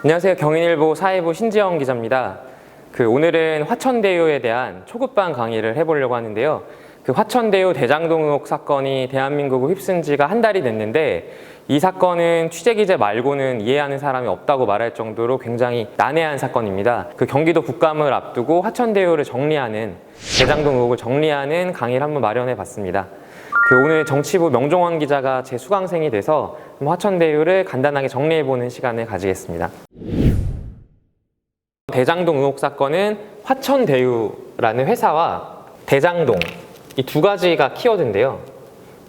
안녕하세요. 경인일보 사회부 신지영 기자입니다. 오늘은 화천대유에 대한 초급반 강의를 해보려고 하는데요. 화천대유 대장동 의혹 사건이 대한민국을 휩쓴 지가 한 달이 됐는데 이 사건은 취재기자 말고는 이해하는 사람이 없다고 말할 정도로 굉장히 난해한 사건입니다. 경기도 국감을 앞두고 화천대유를 정리하는, 대장동 의혹을 정리하는 강의를 한번 마련해 봤습니다. 오늘 정치부 명종원 기자가 제 수강생이 돼서 화천대유를 간단하게 정리해보는 시간을 가지겠습니다. 대장동 의혹 사건은 화천대유라는 회사와 대장동, 이 두 가지가 키워드인데요.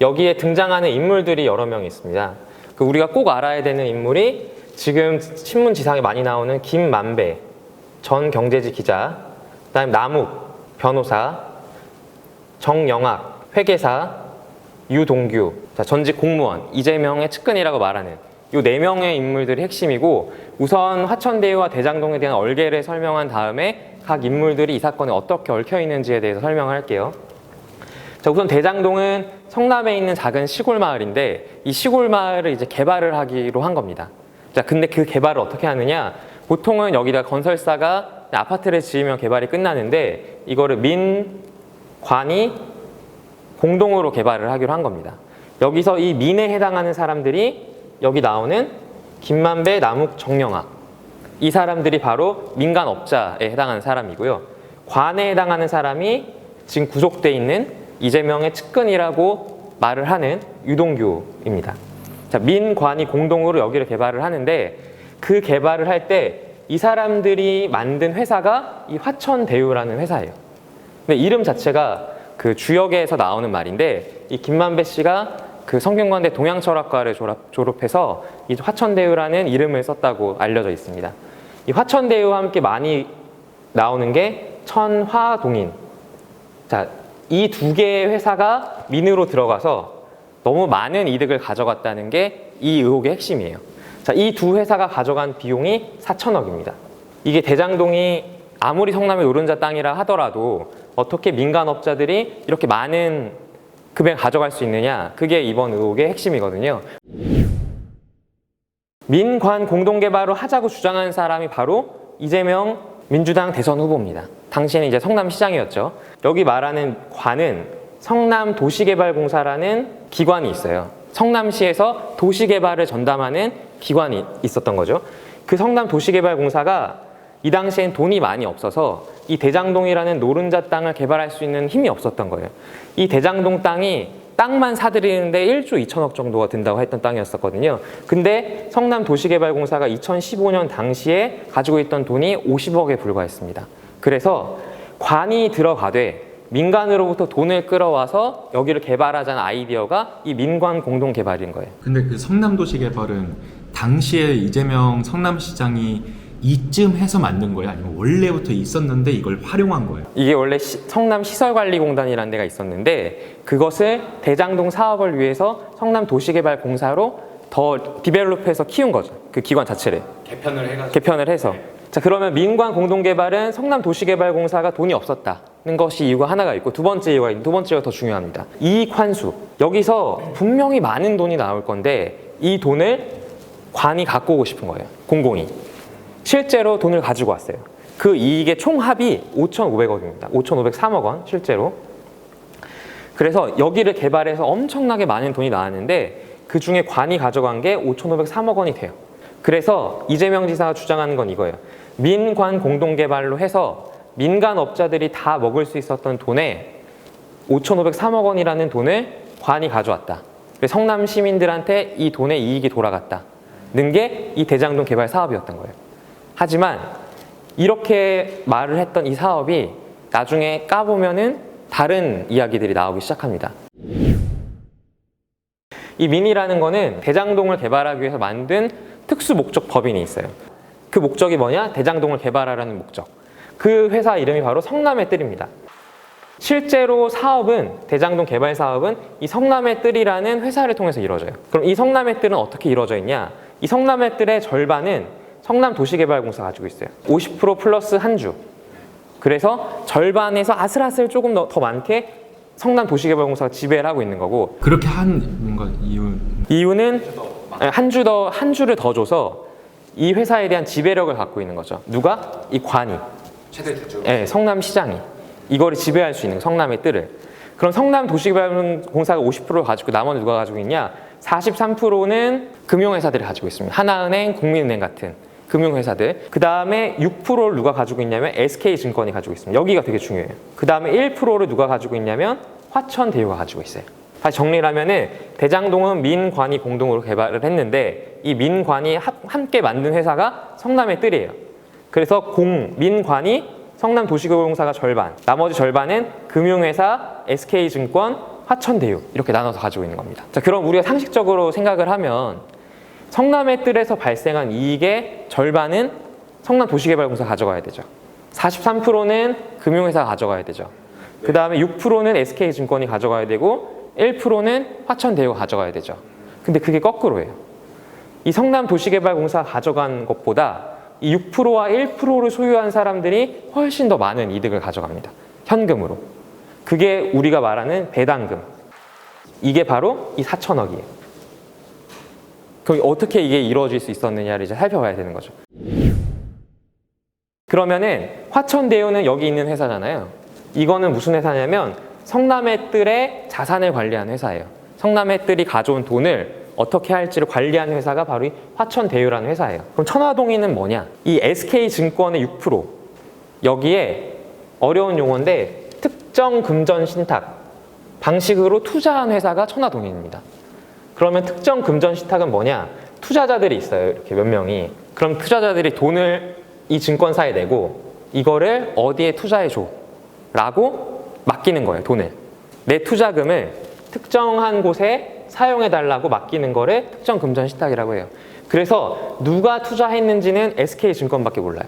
여기에 등장하는 인물들이 여러 명 있습니다. 우리가 꼭 알아야 되는 인물이 지금 신문 지상에 많이 나오는 김만배 전 경제지 기자, 그다음에 남욱 변호사, 정영학 회계사, 유동규, 전직 공무원, 이재명의 측근이라고 말하는 이 4명의 인물들이 핵심이고, 우선 화천대유와 대장동에 대한 얼개를 설명한 다음에 각 인물들이 이 사건에 어떻게 얽혀 있는지에 대해서 설명을 할게요. 우선 대장동은 성남에 있는 작은 시골 마을인데 이 시골 마을을 이제 개발을 하기로 한 겁니다. 근데 그 개발을 어떻게 하느냐? 보통은 여기다 건설사가 아파트를 지으면 개발이 끝나는데 이거를 민, 관이 공동으로 개발을 하기로 한 겁니다. 여기서 이 민에 해당하는 사람들이 여기 나오는 김만배, 남욱, 정영학, 이 사람들이 바로 민간업자에 해당하는 사람이고요. 관에 해당하는 사람이 지금 구속돼 있는 이재명의 측근이라고 말을 하는 유동규입니다. 민, 관이 공동으로 여기를 개발을 하는데 그 개발을 할 때 이 사람들이 만든 회사가 이 화천대유라는 회사예요. 근데 이름 자체가 주역에서 나오는 말인데, 이 김만배 씨가 성균관대 동양철학과를 졸업해서 이 화천대유라는 이름을 썼다고 알려져 있습니다. 이 화천대유와 함께 많이 나오는 게 천화동인. 이 두 개의 회사가 민으로 들어가서 너무 많은 이득을 가져갔다는 게 이 의혹의 핵심이에요. 이 두 회사가 가져간 비용이 4천억입니다. 이게 대장동이 아무리 성남의 노른자 땅이라 하더라도 어떻게 민간업자들이 이렇게 많은 금액을 가져갈 수 있느냐, 그게 이번 의혹의 핵심이거든요. 민관 공동개발을 하자고 주장하는 사람이 바로 이재명 민주당 대선 후보입니다. 당시에는 이제 성남시장이었죠. 여기 말하는 관은 성남도시개발공사라는 기관이 있어요. 성남시에서 도시개발을 전담하는 기관이 있었던 거죠. 성남도시개발공사가 이 당시엔 돈이 많이 없어서 이 대장동이라는 노른자 땅을 개발할 수 있는 힘이 없었던 거예요. 이 대장동 땅이 땅만 사들이는데 1조 2천억 정도가 든다고 했던 땅이었었거든요. 근데 성남도시개발공사가 2015년 당시에 가지고 있던 돈이 50억에 불과했습니다. 그래서 관이 들어가되 민간으로부터 돈을 끌어와서 여기를 개발하자는 아이디어가 이 민관 공동개발인 거예요. 근데 성남도시개발은 당시에 이재명 성남시장이 이쯤 해서 만든 거예요? 아니면 원래부터 있었는데 이걸 활용한 거예요? 이게 원래 성남시설관리공단이라는 데가 있었는데 그것을 대장동 사업을 위해서 성남도시개발공사로 더 디벨롭해서 키운 거죠. 그 기관 자체를 개편을 해서. 그러면 민관 공동개발은 성남도시개발공사가 돈이 없었다는 것이 이유가 하나가 있고, 두 번째가 더 중요합니다. 이익 환수. 여기서 분명히 많은 돈이 나올 건데 이 돈을 관이 갖고 오고 싶은 거예요. 공공이. 실제로 돈을 가지고 왔어요. 그 이익의 총합이 5,500억입니다. 5,503억 원 실제로. 그래서 여기를 개발해서 엄청나게 많은 돈이 나왔는데 그 중에 관이 가져간 게 5,503억 원이 돼요. 그래서 이재명 지사가 주장하는 건 이거예요. 민관 공동개발로 해서 민간업자들이 다 먹을 수 있었던 돈에 5,503억 원이라는 돈을 관이 가져왔다. 그래서 성남 시민들한테 이 돈의 이익이 돌아갔다는 게 이 대장동 개발 사업이었던 거예요. 하지만 이렇게 말을 했던 이 사업이 나중에 까보면은 다른 이야기들이 나오기 시작합니다. 이 민이라는 거는 대장동을 개발하기 위해서 만든 특수 목적 법인이 있어요. 그 목적이 뭐냐? 대장동을 개발하라는 목적. 그 회사 이름이 바로 성남의 뜰입니다. 실제로 사업은, 대장동 개발 사업은 이 성남의 뜰이라는 회사를 통해서 이루어져요. 그럼 이 성남의 뜰은 어떻게 이루어져 있냐? 이 성남의 뜰의 절반은 성남도시개발공사가 가지고 있어요. 50% 플러스 한 주. 그래서 절반에서 아슬아슬 조금 더 많게 성남도시개발공사가 지배를 하고 있는 거고. 그렇게 한 뭔가 이유는 한 주를 더 줘서 이 회사에 대한 지배력을 갖고 있는 거죠. 누가? 이 관이. 최대 대주. 네, 성남시장이. 이거를 지배할 수 있는 성남의 뜰을. 그럼 성남도시개발공사가 50%를 가지고 나머지 누가 가지고 있냐? 43%는 금융회사들이 가지고 있습니다. 하나은행, 국민은행 같은 금융회사들. 그 다음에 6%를 누가 가지고 있냐면 SK증권이 가지고 있습니다. 여기가 되게 중요해요. 그 다음에 1%를 누가 가지고 있냐면 화천대유가 가지고 있어요. 다시 정리를 하면은 대장동은 민관이 공동으로 개발을 했는데 이 민관이 함께 만든 회사가 성남의 뜰이에요. 그래서 민관이 성남도시개발공사가 절반, 나머지 절반은 금융회사, SK증권, 화천대유 이렇게 나눠서 가지고 있는 겁니다. 자, 그럼 우리가 상식적으로 생각을 하면 성남의 뜰에서 발생한 이익의 절반은 성남도시개발공사가 가져가야 되죠. 43%는 금융회사가 가져가야 되죠. 그 다음에 6%는 SK증권이 가져가야 되고 1%는 화천대유가 가져가야 되죠. 근데 그게 거꾸로예요. 이 성남도시개발공사가 가져간 것보다 이 6%와 1%를 소유한 사람들이 훨씬 더 많은 이득을 가져갑니다. 현금으로. 그게 우리가 말하는 배당금. 이게 바로 이 4천억이에요. 그럼 어떻게 이게 이루어질 수 있었느냐를 이제 살펴봐야 되는 거죠. 그러면은 화천대유는 여기 있는 회사잖아요. 이거는 무슨 회사냐면 성남의 뜰의 자산을 관리하는 회사예요. 성남의 뜰이 가져온 돈을 어떻게 할지를 관리하는 회사가 바로 이 화천대유라는 회사예요. 그럼 천화동인은 뭐냐? 이 SK증권의 6%. 여기에 어려운 용어인데 특정 금전 신탁 방식으로 투자한 회사가 천화동인입니다. 그러면 특정 금전 신탁은 뭐냐? 투자자들이 있어요. 이렇게 몇 명이. 그럼 투자자들이 돈을 이 증권사에 내고 이거를 어디에 투자해 줘? 라고 맡기는 거예요. 돈을. 내 투자금을 특정한 곳에 사용해 달라고 맡기는 거를 특정 금전 신탁이라고 해요. 그래서 누가 투자했는지는 SK증권밖에 몰라요.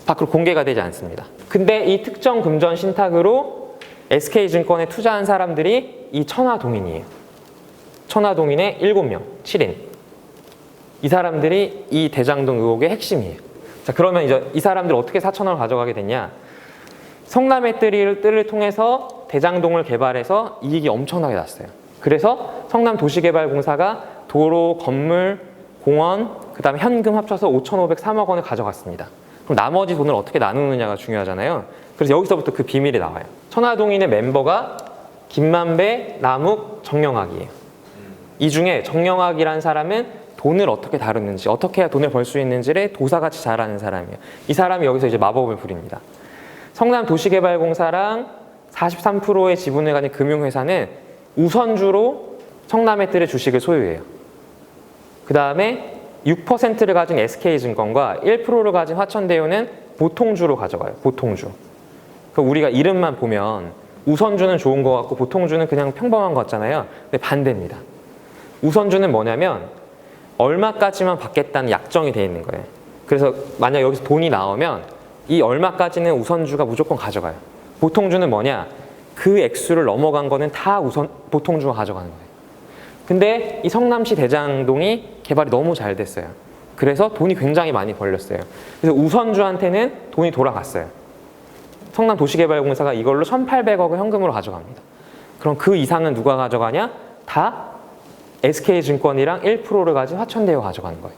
밖으로 공개가 되지 않습니다. 근데 이 특정 금전 신탁으로 SK증권에 투자한 사람들이 이 천화동인이에요. 천화동인의 7명, 7인. 이 사람들이 이 대장동 의혹의 핵심이에요. 자, 그러면 이제 이 사람들 어떻게 4천억을 가져가게 됐냐? 성남의 뜰을 통해서 대장동을 개발해서 이익이 엄청나게 났어요. 그래서 성남도시개발공사가 도로, 건물, 공원, 그 다음에 현금 합쳐서 5,503억 원을 가져갔습니다. 그럼 나머지 돈을 어떻게 나누느냐가 중요하잖아요. 그래서 여기서부터 그 비밀이 나와요. 천화동인의 멤버가 김만배, 남욱, 정영학이에요. 이 중에 정영학이라는 사람은 돈을 어떻게 다루는지, 어떻게 해야 돈을 벌 수 있는지를 도사같이 잘 아는 사람이에요. 이 사람이 여기서 이제 마법을 부립니다. 성남도시개발공사랑 43%의 지분을 가진 금융회사는 우선주로 성남의 뜰의 주식을 소유해요. 그 다음에 6%를 가진 SK증권과 1%를 가진 화천대유는 보통주로 가져가요. 보통주. 그럼 우리가 이름만 보면 우선주는 좋은 것 같고 보통주는 그냥 평범한 것 같잖아요. 근데 반대입니다. 우선주는 뭐냐면 얼마까지만 받겠다는 약정이 돼 있는 거예요. 그래서 만약 여기서 돈이 나오면 이 얼마까지는 우선주가 무조건 가져가요. 보통주는 뭐냐? 그 액수를 넘어간 거는 다 보통주가 가져가는 거예요. 근데 이 성남시 대장동이 개발이 너무 잘 됐어요. 그래서 돈이 굉장히 많이 벌렸어요. 그래서 우선주한테는 돈이 돌아갔어요. 성남도시개발공사가 이걸로 1,800억을 현금으로 가져갑니다. 그럼 그 이상은 누가 가져가냐? 다 SK증권이랑 1%를 가진 화천대유가 가져가는 거예요.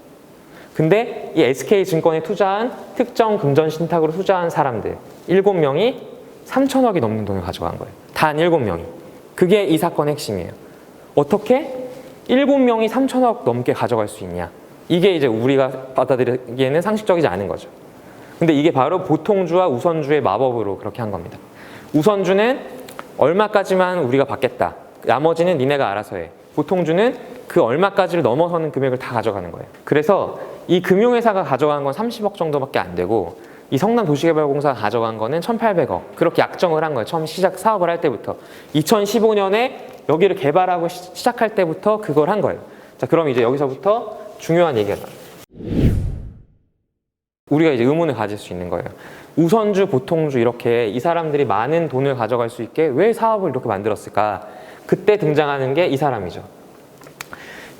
근데 이 SK증권에 투자한 특정 금전 신탁으로 투자한 사람들 7명이 3천억이 넘는 돈을 가져간 거예요. 단 7명이. 그게 이 사건의 핵심이에요. 어떻게 7명이 3천억 넘게 가져갈 수 있냐? 이게 이제 우리가 받아들이기에는 상식적이지 않은 거죠. 근데 이게 바로 보통주와 우선주의 마법으로 그렇게 한 겁니다. 우선주는 얼마까지만 우리가 받겠다. 나머지는 니네가 알아서 해. 보통주는 그 얼마까지를 넘어서는 금액을 다 가져가는 거예요. 그래서 이 금융회사가 가져간 건 30억 정도밖에 안 되고 이 성남도시개발공사가 가져간 거는 1,800억. 그렇게 약정을 한 거예요. 처음 사업을 할 때부터. 2015년에 여기를 개발하고 시작할 때부터 그걸 한 거예요. 자, 그럼 이제 여기서부터 중요한 얘기가 나와요. 우리가 이제 의문을 가질 수 있는 거예요. 우선주, 보통주 이렇게 이 사람들이 많은 돈을 가져갈 수 있게 왜 사업을 이렇게 만들었을까? 그때 등장하는 게 이 사람이죠.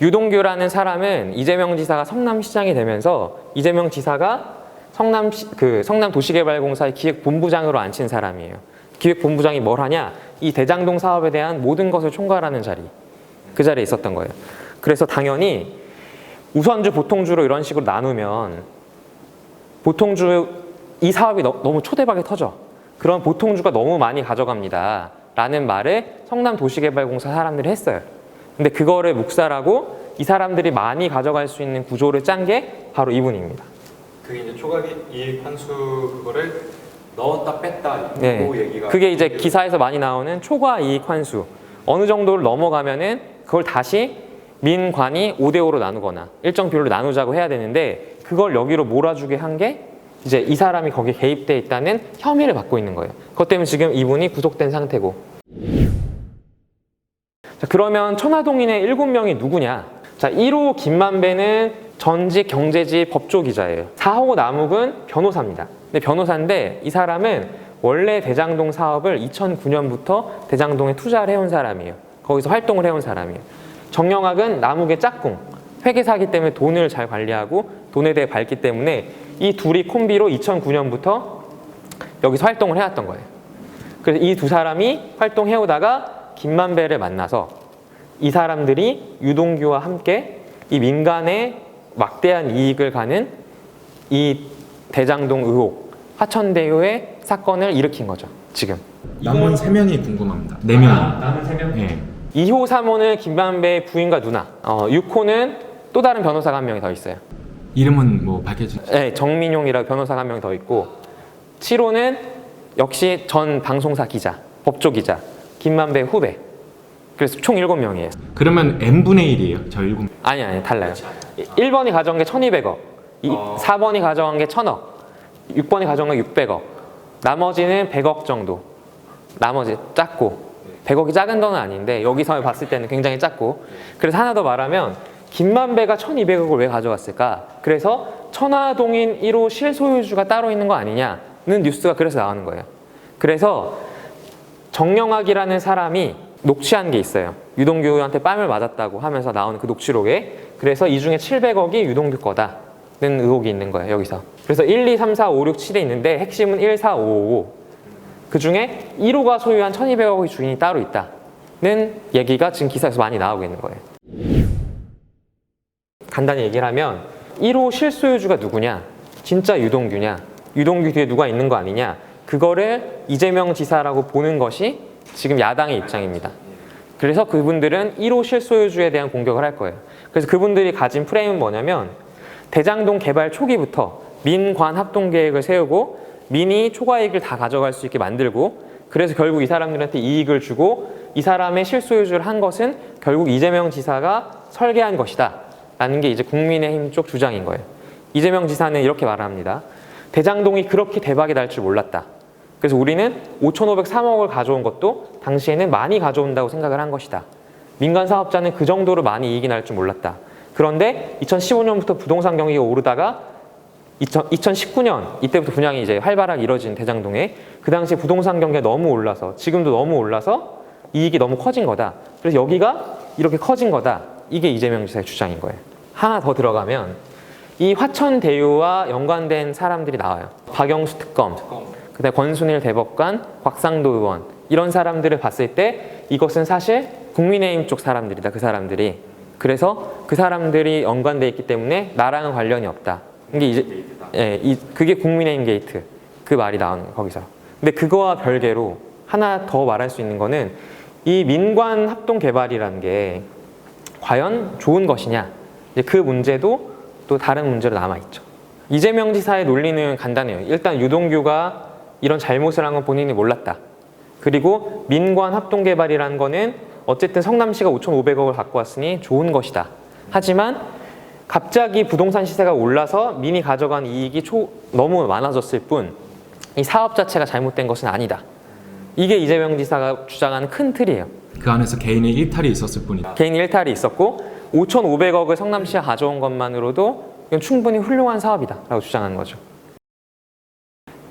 유동규라는 사람은 이재명 지사가 성남시장이 되면서 이재명 지사가 성남도시개발공사의 기획본부장으로 앉힌 사람이에요. 기획본부장이 뭘 하냐? 이 대장동 사업에 대한 모든 것을 총괄하는 자리. 그 자리에 있었던 거예요. 그래서 당연히 우선주, 보통주로 이런 식으로 나누면 보통주 이 사업이 너무 초대박에 터져. 그런 보통주가 너무 많이 가져갑니다. 라는 말을 성남도시개발공사 사람들이 했어요. 근데 그거를 묵살하고 이 사람들이 많이 가져갈 수 있는 구조를 짠 게 바로 이분입니다. 그게 이제 초과이익 환수 그거를 넣었다 뺐다 네. 그 얘기가 그게 이제 기사에서 많이 나오는 초과이익 환수. 어느 정도를 넘어가면은 그걸 다시 민관이 5대5로 나누거나 일정 비율로 나누자고 해야 되는데 그걸 여기로 몰아주게 한 게 이제 이 사람이 거기에 개입돼 있다는 혐의를 받고 있는 거예요. 그것 때문에 지금 이분이 구속된 상태고. 자, 그러면 천화동인의 7명이 누구냐? 자, 1호 김만배는 전직 경제지 법조기자예요. 4호 남욱은 변호사입니다. 근데 변호사인데 이 사람은 원래 대장동 사업을 2009년부터 대장동에 투자를 해온 사람이에요. 거기서 활동을 해온 사람이에요. 정영학은 남욱의 짝꿍. 회계사기 때문에 돈을 잘 관리하고 돈에 대해 밝기 때문에 이 둘이 콤비로 2009년부터 여기서 활동을 해왔던 거예요. 그래서 이 두 사람이 활동해오다가 김만배를 만나서 이 사람들이 유동규와 함께 이 민간에 막대한 이익을 가는 이 대장동 의혹, 화천대유의 사건을 일으킨 거죠. 지금. 남은 3명이 궁금합니다. 4명이. 남은 3명? 네. 2호, 3호는 김만배의 부인과 누나. 6호는 또 다른 변호사가 한 명이 더 있어요. 이름은 뭐 밝혀지지? 네, 정민용이라고 변호사가 한 명 더 있고 7호는 역시 전 방송사 기자, 법조 기자, 김만배 후배. 그래서 총 7명이에요. 그러면 n분의 1이에요. 저 7명. 아니 달라요. 1번이 가져간 게 1200억, 4번이 가져간 게 1000억, 6번이 가져간 게 600억. 나머지는 100억 정도. 나머지 작고 100억이 작은 돈은 아닌데 여기서 봤을 때는 굉장히 작고. 그래서 하나 더 말하면 김만배가 1200억을 왜 가져갔을까? 그래서 천화동인 1호 실소유주가 따로 있는 거 아니냐는 뉴스가 그래서 나오는 거예요. 그래서 정영학이라는 사람이 녹취한 게 있어요. 유동규한테 뺨을 맞았다고 하면서 나오는 그 녹취록에. 그래서 이 중에 700억이 유동규 거다는 의혹이 있는 거예요. 여기서. 그래서 1, 2, 3, 4, 5, 6, 7에 있는데 핵심은 1, 4, 5, 5. 그 중에 1호가 소유한 1200억의 주인이 따로 있다는 얘기가 지금 기사에서 많이 나오고 있는 거예요. 간단히 얘기를 하면 1호 실소유주가 누구냐? 진짜 유동규냐? 유동규 뒤에 누가 있는 거 아니냐? 그거를 이재명 지사라고 보는 것이 지금 야당의 입장입니다. 그래서 그분들은 1호 실소유주에 대한 공격을 할 거예요. 그래서 그분들이 가진 프레임은 뭐냐면 대장동 개발 초기부터 민관 합동 계획을 세우고 민이 초과이익을 다 가져갈 수 있게 만들고 그래서 결국 이 사람들한테 이익을 주고 이 사람의 실소유주를 한 것은 결국 이재명 지사가 설계한 것이다 라는 게 이제 국민의힘 쪽 주장인 거예요. 이재명 지사는 이렇게 말합니다. 대장동이 그렇게 대박이 날 줄 몰랐다. 그래서 우리는 5,503억을 가져온 것도 당시에는 많이 가져온다고 생각을 한 것이다. 민간 사업자는 그 정도로 많이 이익이 날 줄 몰랐다. 그런데 2015년부터 부동산 경기가 오르다가 2019년 이때부터 분양이 이제 활발하게 이뤄진 대장동에 그 당시에 부동산 경기가 너무 올라서 지금도 너무 올라서 이익이 너무 커진 거다. 그래서 여기가 이렇게 커진 거다. 이게 이재명 지사의 주장인 거예요. 하나 더 들어가면 이 화천대유와 연관된 사람들이 나와요. 박영수 특검, 그다음에 권순일 대법관, 곽상도 의원 이런 사람들을 봤을 때 이것은 사실 국민의힘 쪽 사람들이다. 그 사람들이. 그래서 그 사람들이 연관돼 있기 때문에 나랑은 관련이 없다. 이게 이제 그게 국민의힘 게이트 그 말이 나오는 거예요, 거기서. 근데 그거와 별개로 하나 더 말할 수 있는 거는 이 민관 합동 개발이라는 게 과연 좋은 것이냐 이제 그 문제도 또 다른 문제로 남아 있죠. 이재명 지사의 논리는 간단해요. 일단 유동규가 이런 잘못을 한 건 본인이 몰랐다. 그리고 민관 합동 개발이라는 거는 어쨌든 성남시가 5,500억을 갖고 왔으니 좋은 것이다. 하지만 갑자기 부동산 시세가 올라서 민이 가져간 이익이 너무 많아졌을 뿐 이 사업 자체가 잘못된 것은 아니다. 이게 이재명 지사가 주장하는 큰 틀이에요. 그 안에서 개인의 일탈이 있었을 뿐이다. 개인 일탈이 있었고 5,500억을 성남시가 가져온 것만으로도 이건 충분히 훌륭한 사업이다 라고 주장하는 거죠.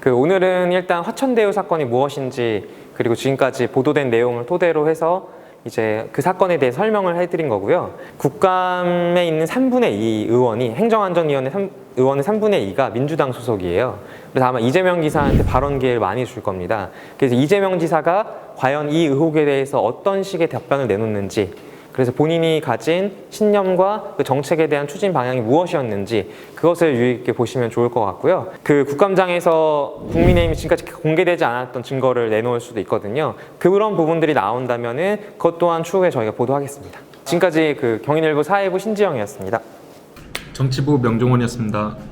오늘은 일단 화천대유 사건이 무엇인지 그리고 지금까지 보도된 내용을 토대로 해서 이제 그 사건에 대해 설명을 해드린 거고요. 국감에 있는 3분의 2 의원이 행정안전위원회 의원의 3분의 2가 민주당 소속이에요. 그래서 아마 이재명 지사한테 발언 기회를 많이 줄 겁니다. 그래서 이재명 지사가 과연 이 의혹에 대해서 어떤 식의 답변을 내놓는지 그래서 본인이 가진 신념과 그 정책에 대한 추진 방향이 무엇이었는지 그것을 유의 있게 보시면 좋을 것 같고요. 그 국감장에서 국민의힘이 지금까지 공개되지 않았던 증거를 내놓을 수도 있거든요. 그런 부분들이 나온다면은 그것 또한 추후에 저희가 보도하겠습니다. 지금까지 그 경인일보 사회부 신지영이었습니다. 정치부 명종원이었습니다.